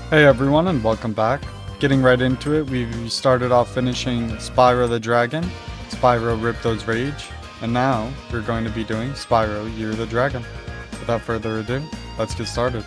Hey everyone, and welcome back. Getting right into it, we started off finishing Spyro the Dragon, Spyro Ripto's Rage, and now we're going to be doing Spyro Year of the Dragon. Without further ado, let's get started.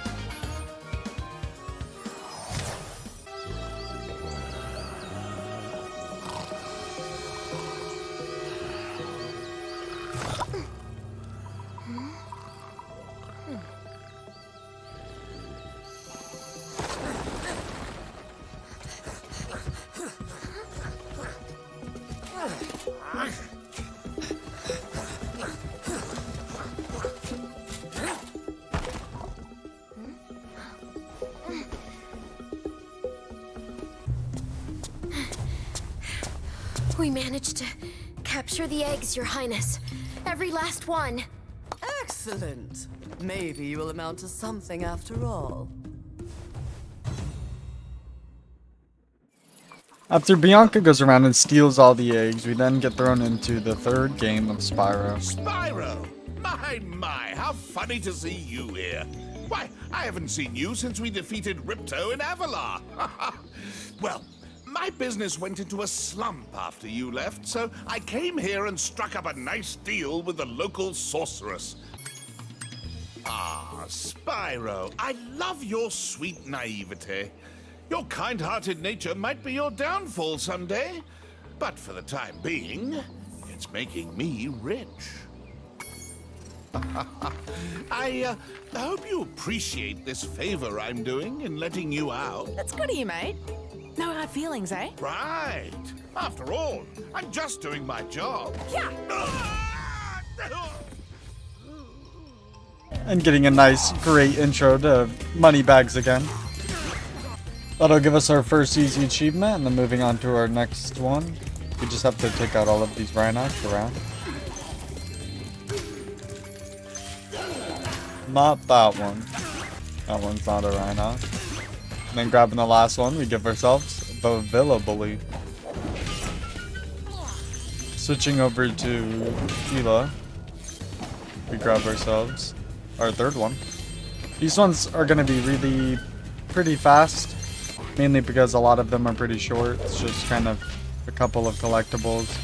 We managed to capture the eggs, Your Highness. Every last one. Excellent. Maybe you will amount to something after all. After Bianca goes around and steals all the eggs, we then get thrown into the third game of Spyro. Spyro! My, how funny to see you here. Why, I haven't seen you since we defeated Ripto in Avalar. Well, my business went into a slump after you left, so I came here and struck up a nice deal with the local sorceress. Ah, Spyro, I love your sweet naivete. Your kind-hearted nature might be your downfall someday, but for the time being, it's making me rich. I hope you appreciate this favor I'm doing in letting you out. That's good of you, mate. No hard feelings, eh? Right. After all, I'm just doing my job. Yeah. And getting a nice, great intro to Moneybags again. That'll give us our first easy achievement, and then moving on to our next one. We just have to take out all of these Rhinox around. Not that one. That one's not a Rhinox. And then grabbing the last one, we give ourselves the Villa Bully. Switching over to Tila, we grab ourselves our third one. These ones are going to be really pretty fast, mainly because a lot of them are pretty short. It's just kind of a couple of collectibles.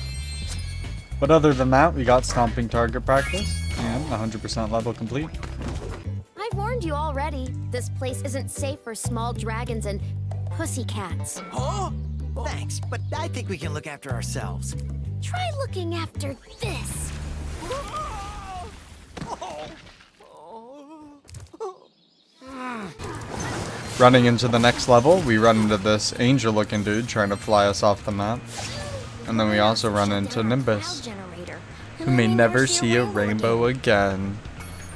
But other than that, we got Stomping Target practice and 100% level complete. I've warned you already. This place isn't safe for small dragons and pussycats. Huh? Thanks, but I think we can look after ourselves. Try looking after this. Running into the next level, we run into this angel-looking dude trying to fly us off the map. And then we also run into Nimbus, Generator. who may never see a rainbow again.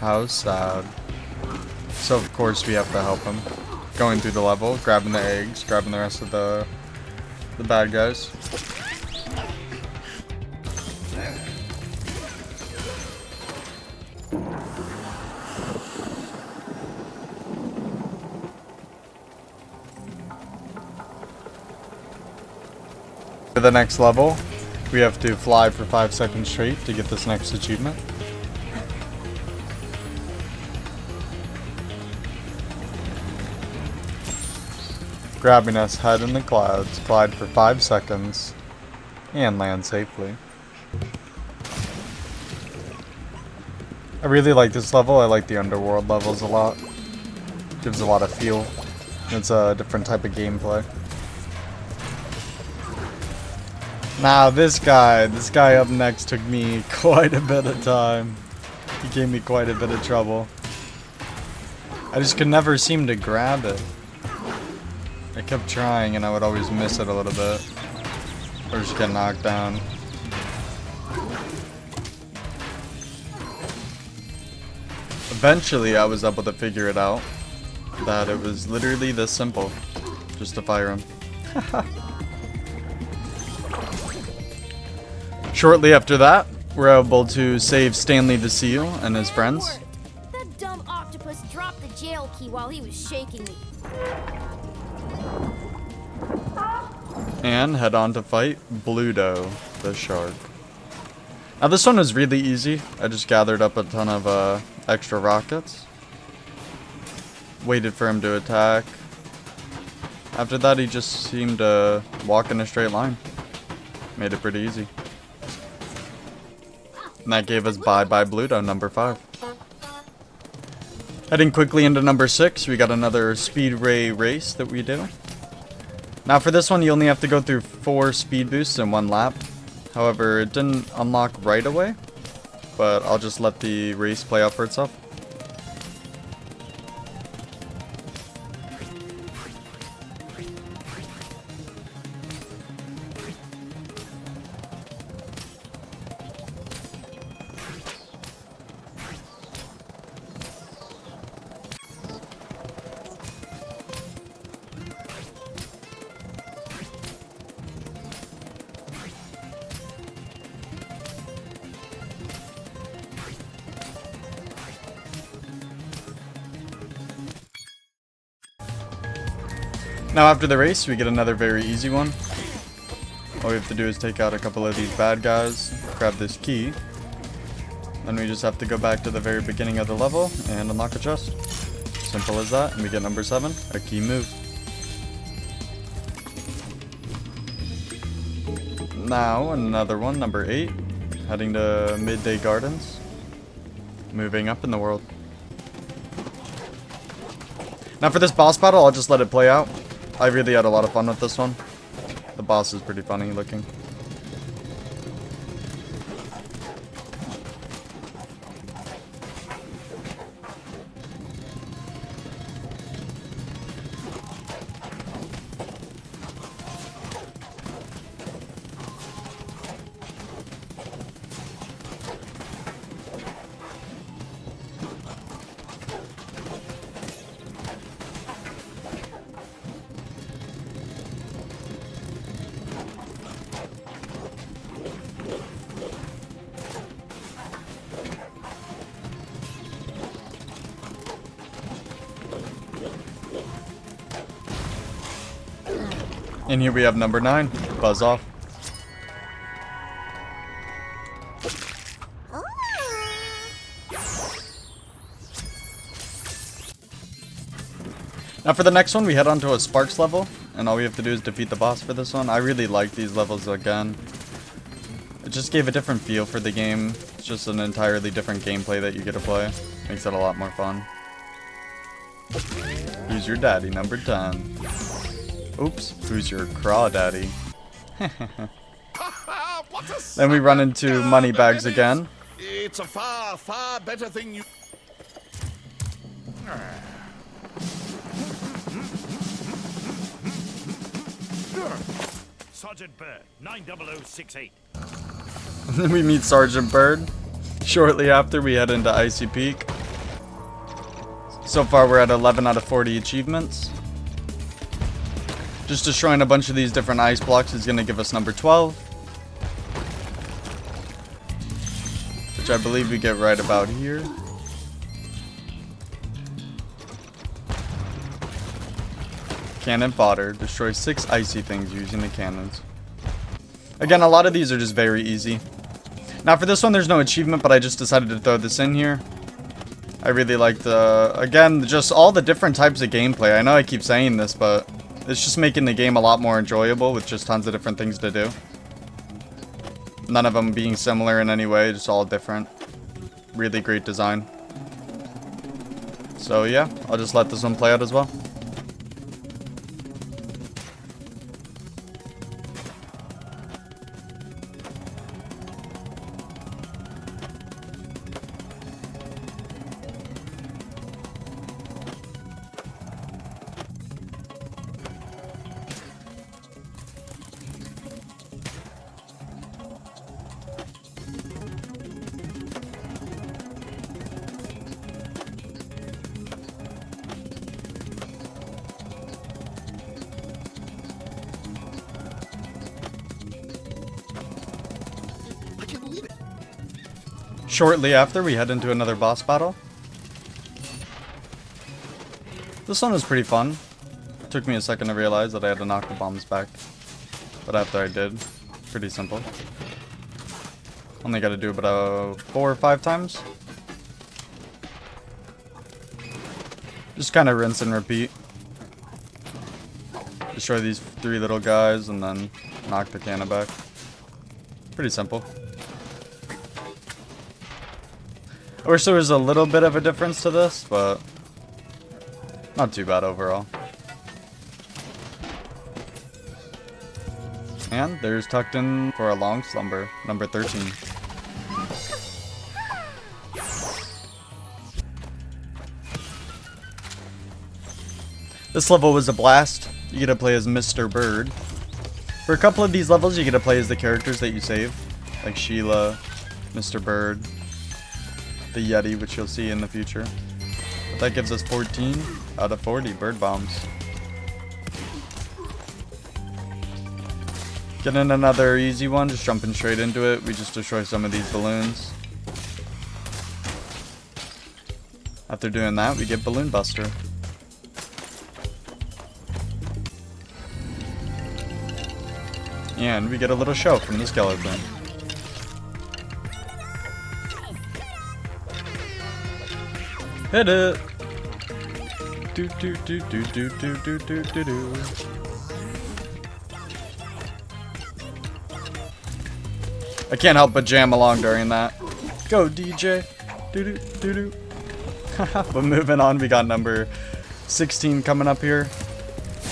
How sad. So of course we have to help him. Going through the level, grabbing the eggs, grabbing the rest of the bad guys. For the next level, we have to fly for 5 seconds straight to get this next achievement. Grabbing us head in the clouds, glide for 5 seconds, and land safely. I really like this level. I like the underworld levels a lot. Gives a lot of feel. It's a different type of gameplay. Now this guy up next took me quite a bit of time. He gave me quite a bit of trouble. I just could never seem to grab it. I kept trying and I would always miss it a little bit. Or just get knocked down. Eventually I was able to figure it out. That it was literally this simple. Just to fire him. Shortly after that, we're able to save Stanley the Seal and his friends. That dumb octopus dropped the jail key while he was shaking me. And head on to fight Bluto, the shark. Now this one is really easy. I just gathered up a ton of extra rockets. Waited for him to attack. After that, he just seemed to walk in a straight line. Made it pretty easy. And that gave us Bye Bye Bluto, number 5. Heading quickly into number 6, we got another Speedway race that we do. Now for this one, you only have to go through 4 speed boosts in 1 lap. However, it didn't unlock right away, but I'll just let the race play out for itself. Now after the race, we get another very easy one. All we have to do is take out a couple of these bad guys, grab this key, then we just have to go back to the very beginning of the level and unlock a chest. Simple as that, and we get number 7, a key move. Now another one, number 8, heading to Midday Gardens, moving up in the world. Now for this boss battle, I'll just let it play out. I really had a lot of fun with this one. The boss is pretty funny looking. And here we have number 9, Buzz Off. Now for the next one, we head on to a Sparks level, and all we have to do is defeat the boss for this one. I really like these levels again. It just gave a different feel for the game. It's just an entirely different gameplay that you get to play. Makes it a lot more fun. Who's your daddy, number 10? Oops, who's your crawdaddy? Then we run into Moneybags again. It's a far, far better thing you... Sergeant Bird, 90068. Then we meet Sergeant Bird. Shortly after, we head into Icy Peak. So far, we're at 11 out of 40 achievements. Just destroying a bunch of these different ice blocks is going to give us number 12. Which I believe we get right about here. Cannon fodder. Destroy 6 icy things using the cannons. Again, a lot of these are just very easy. Now for this one, there's no achievement, but I just decided to throw this in here. I really liked, again, just all the different types of gameplay. I know I keep saying this, but it's just making the game a lot more enjoyable with just tons of different things to do. None of them being similar in any way, just all different. Really great design. So yeah, I'll just let this one play out as well. Shortly after, we head into another boss battle. This one was pretty fun. It took me a second to realize that I had to knock the bombs back. But after I did, pretty simple. Only got to do about 4 or 5 times. Just kind of rinse and repeat. Destroy these 3 little guys and then knock the cannon back. Pretty simple. I wish there was a little bit of a difference to this, but not too bad overall. And there's Tucked In for a Long Slumber, number 13. This level was a blast. You get to play as Mr. Bird. For a couple of these levels, you get to play as the characters that you save, like Sheila, Mr. Bird, the Yeti, which you'll see in the future. But that gives us 14 out of 40 bird bombs. Getting another easy one, just jumping straight into it. We just destroy some of these balloons. After doing that, we get Balloon Buster. And we get a little show from the skeleton. Hit it! Do do do do do do do do do do. I can't help but jam along during that. Go DJ! Do do do do. But moving on, we got number 16 coming up here.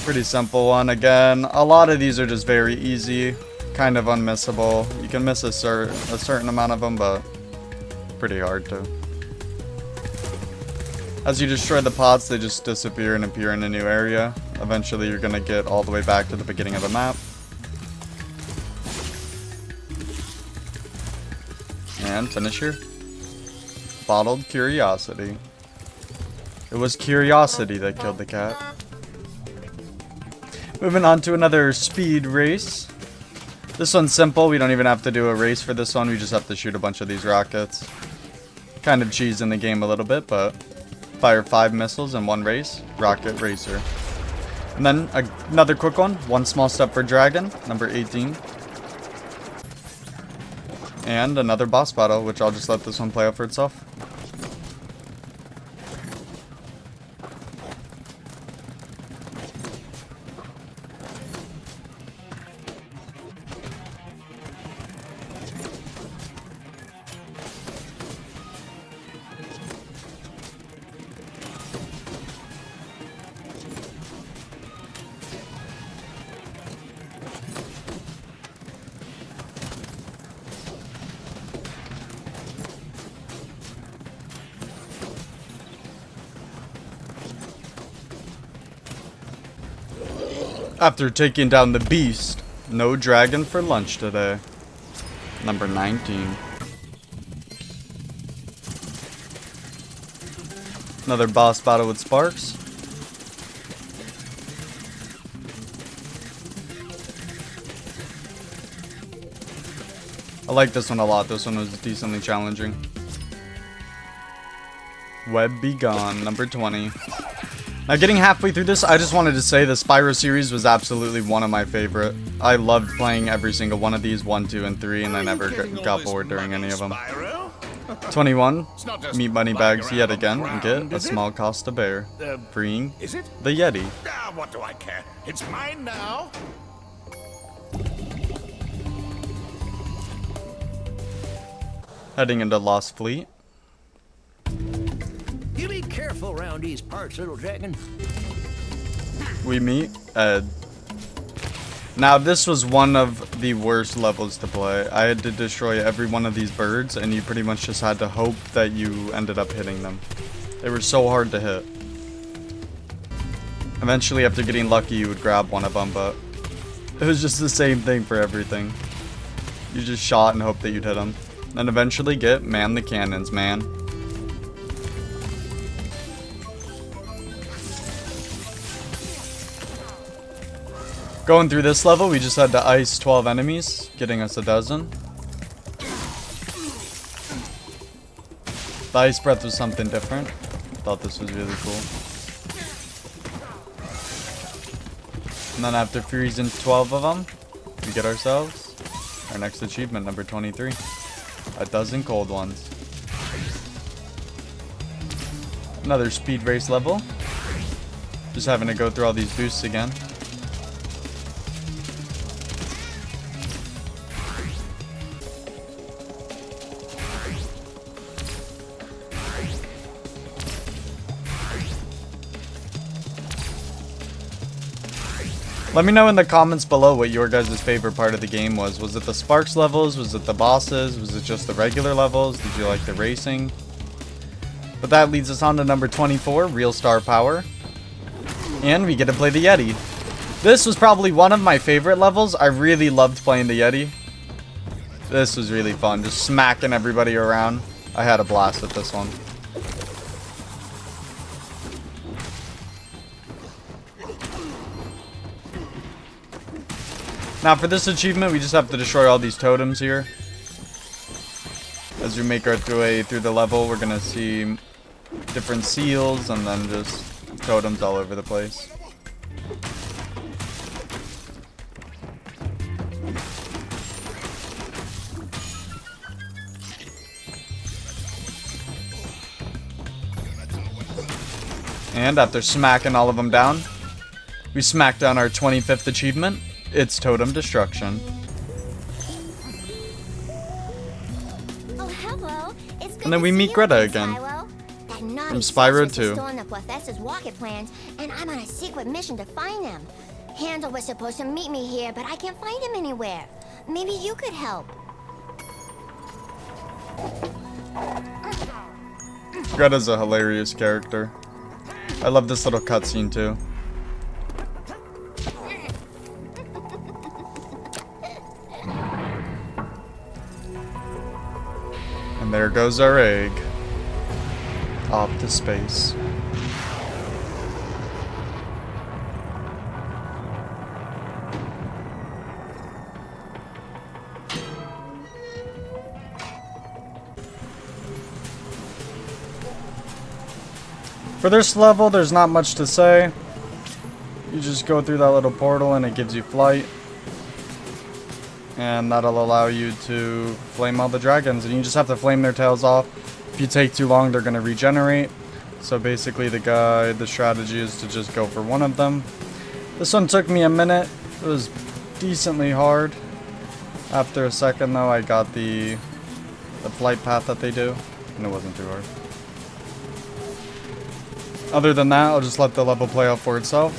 Pretty simple one again. A lot of these are just very easy, kind of unmissable. You can miss a certain amount of them, but pretty hard to. As you destroy the pots, they just disappear and appear in a new area. Eventually, you're gonna get all the way back to the beginning of the map. And finish here. Bottled Curiosity. It was curiosity that killed the cat. Moving on to another speed race. This one's simple. We don't even have to do a race for this one. We just have to shoot a bunch of these rockets. Kind of cheese in the game a little bit, but fire 5 missiles in one race. Rocket Racer. And then another quick one. One Small Step for Dragon, number 18. And another boss battle, which I'll just let this one play out for itself. After taking down the beast, no dragon for lunch today. Number 19. Another boss battle with Sparks. I like this one a lot. This one was decently challenging. Web Be Gone, number 20. Now, getting halfway through this, I just wanted to say the Spyro series was absolutely one of my favorite. I loved playing every single one of these, 1, 2, and 3, and I never got bored during any of them. 21. Meet Moneybags yet again and get a small cost to bear. Freeing the Yeti. What do I care? It's mine now. Heading into Lost Fleet. You be careful around these parts, little dragon. We meet Ed. Now, this was one of the worst levels to play. I had to destroy every one of these birds, and you pretty much just had to hope that you ended up hitting them. They were so hard to hit. Eventually, after getting lucky, you would grab one of them, but it was just the same thing for everything. You just shot and hoped that you'd hit them. And eventually get Man the Cannons, man. Going through this level, we just had to ice 12 enemies, getting us a dozen. The ice breath was something different. Thought this was really cool. And then after freezing 12 of them, we get ourselves our next achievement, number 23. A dozen cold ones. Another speed race level. Just having to go through all these boosts again. Let me know in the comments below what your guys' favorite part of the game was. Was it the Sparks levels? Was it the bosses? Was it just the regular levels? Did you like the racing? But that leads us on to number 24, Real Star Power. And we get to play the Yeti. This was probably one of my favorite levels. I really loved playing the Yeti. This was really fun, just smacking everybody around. I had a blast with this one. Now for this achievement, we just have to destroy all these totems here. As we make our way through the level, we're gonna see different seals and then just totems all over the place. And after smacking all of them down, we smack down our 25th achievement. It's Totem Destruction. Oh, hello. It's good And then to we see meet you Greta again, again. Spyro. That naughty From Spyro Celsius is 2. stolen the professor's rocket plans, and I'm on a secret mission to find him. Handel was supposed to meet me here, but I can't find him anywhere. Maybe you could help. Greta's a hilarious character. I love this little cutscene too. And there goes our egg. Off to space. For this level, there's not much to say. You just go through that little portal and it gives you flight. And that'll allow you to flame all the dragons. And you just have to flame their tails off. If you take too long, they're going to regenerate. So basically the strategy is to just go for one of them. This one took me a minute. It was decently hard. After a second though, I got the flight path that they do. And it wasn't too hard. Other than that, I'll just let the level play out for itself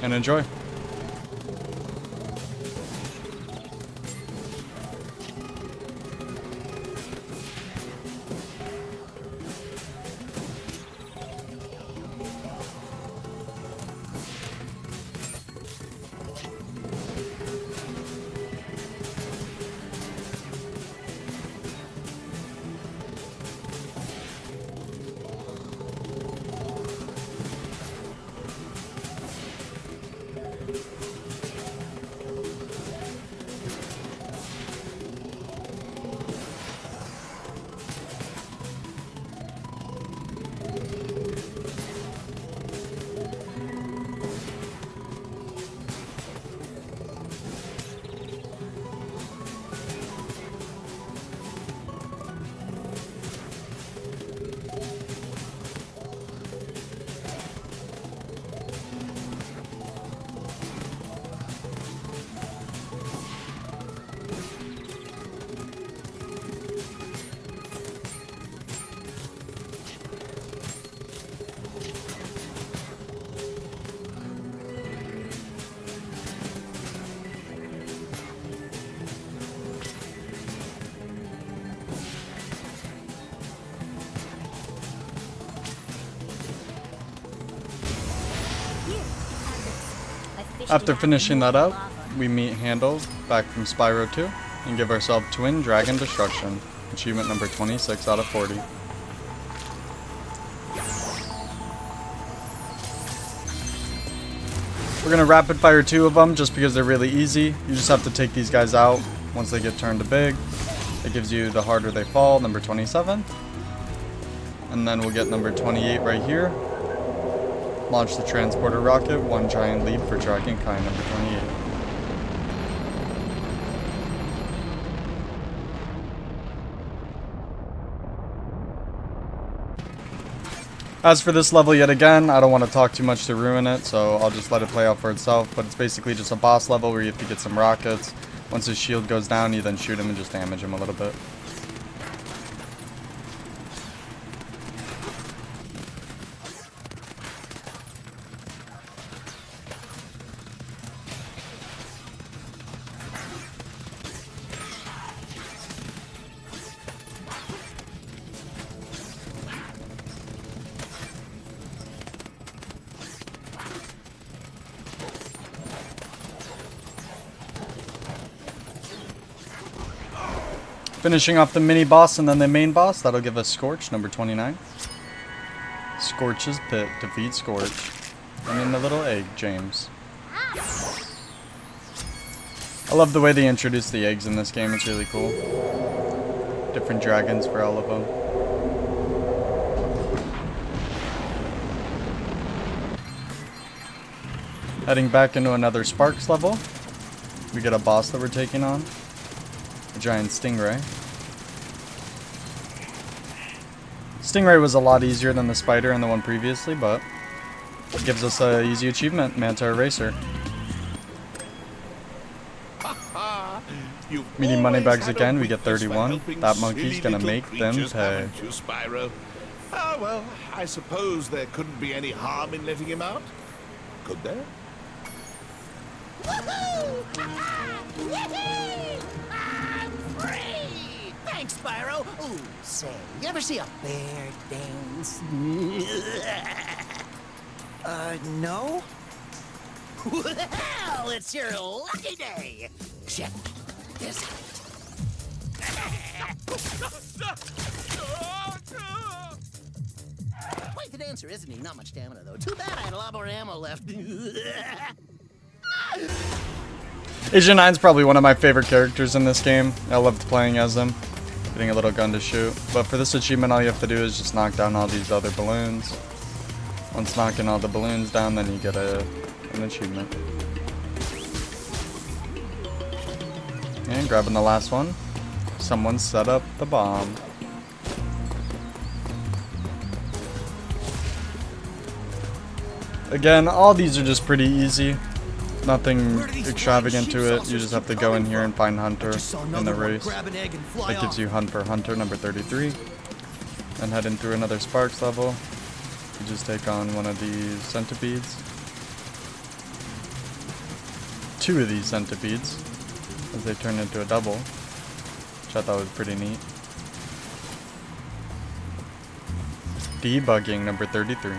and enjoy. After finishing that up, we meet Handel back from Spyro 2 and give ourselves Twin Dragon Destruction, achievement number 26 out of 40. We're gonna rapid fire 2 of them just because they're really easy. You just have to take these guys out once they get turned to big. It gives you the harder they fall, number 27. And then we'll get number 28 right here. Launch the transporter rocket, one giant leap for tracking kind, number 28. As for this level yet again, I don't want to talk too much to ruin it, so I'll just let it play out for itself, but it's basically just a boss level where you have to get some rockets. Once his shield goes down, you then shoot him and just damage him a little bit. Finishing off the mini boss and then the main boss. That'll give us Scorch, number 29. Scorch's Pit. Defeat Scorch. And then the little egg, James. I love the way they introduce the eggs in this game. It's really cool. Different dragons for all of them. Heading back into another Sparks level. We get a boss that we're taking on. A giant stingray. Stingray was a lot easier than the spider and the one previously, but it gives us an easy achievement, Manta Eraser. Meaning money bags again, we get 31. That monkey's gonna make them pay. Spyro. Ah, well, I suppose there couldn't be any harm in letting him out. Could there? Woohoo! Yippee! I'm free! Thanks, Spyro. Ooh, say, you ever see a bear dance? No? Well, it's your lucky day. Check this out. Quite the dancer, isn't he? Not much stamina, though. Too bad I had a lot more ammo left. Agent 9's probably one of my favorite characters in this game. I loved playing as him. Getting a little gun to shoot. But for this achievement, all you have to do is just knock down all these other balloons. Once knocking all the balloons down, then you get an achievement. And grabbing the last one. Someone set up the bomb. Again, all these are just pretty easy. Nothing extravagant to it. You just have to go in here and find Hunter in the race. That gives you Hunt for Hunter, number 33. And heading through another Sparks level. You just take on one of these centipedes. Two of these centipedes. As they turn into a double. Which I thought was pretty neat. Debugging, number 33.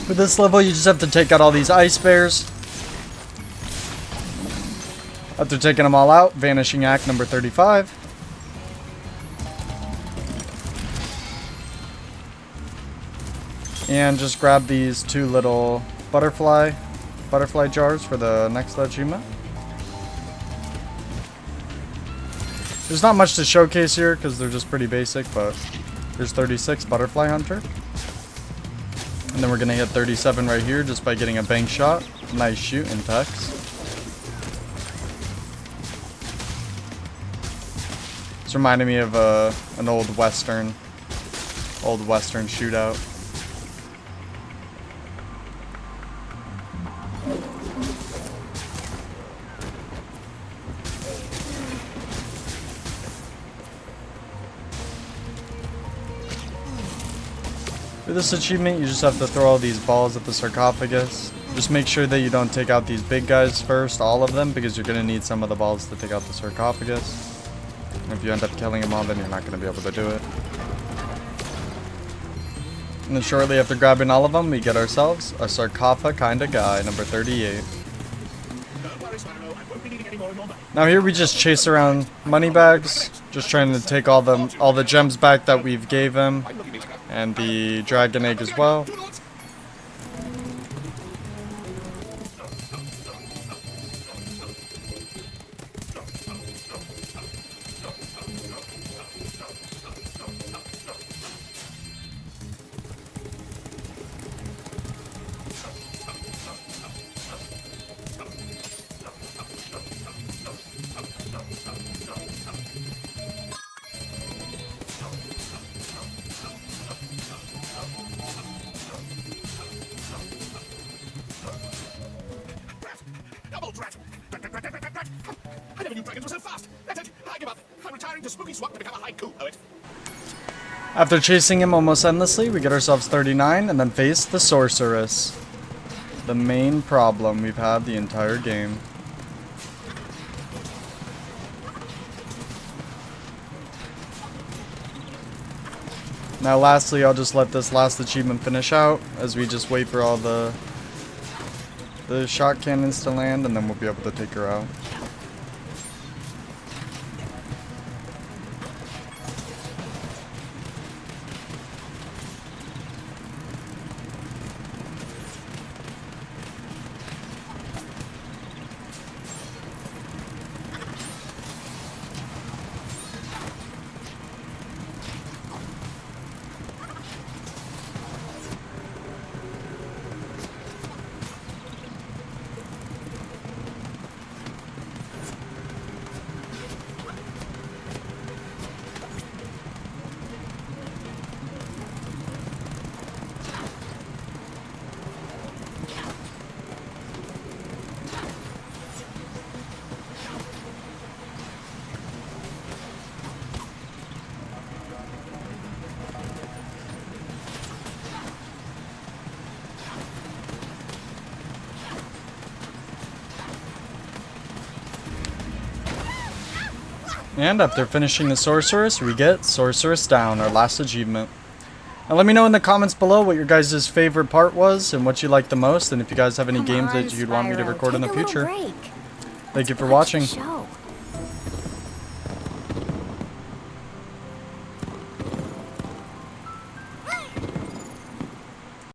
For this level, you just have to take out all these ice bears. After taking them all out, Vanishing Act number 35. And just grab these two little butterfly jars for the next achievement. There's not much to showcase here because they're just pretty basic, but there's 36 Butterfly Hunter. And then we're going to hit 37 right here just by getting a bank shot. Nice shoot in Tex. It's reminding me of an old western shootout. For this achievement, you just have to throw all these balls at the sarcophagus. Just make sure that you don't take out these big guys first, all of them, because you're going to need some of the balls to take out the sarcophagus. And if you end up killing them all, then you're not going to be able to do it. And then shortly after grabbing all of them, we get ourselves a sarcophagus kind of guy, number 38. Now here we just chase around money bags, just trying to take all the gems back that we've gave him. And the dragon egg as well. I never knew dragons were so fast. That's it. I give up. I'm retiring to Spooky Swamp to become a haiku poet. After chasing him almost endlessly, we get ourselves 39 and then face the sorceress. The main problem we've had the entire game. Now lastly, I'll just let this last achievement finish out as we just wait for all the shot cannons to land, and then we'll be able to take her out. And after finishing the Sorceress, we get Sorceress Down, our last achievement. Now let me know in the comments below what your guys' favorite part was and what you liked the most, and if you guys have any games that you'd want me to record in the future. Break. Thank you for Watch the watching. show.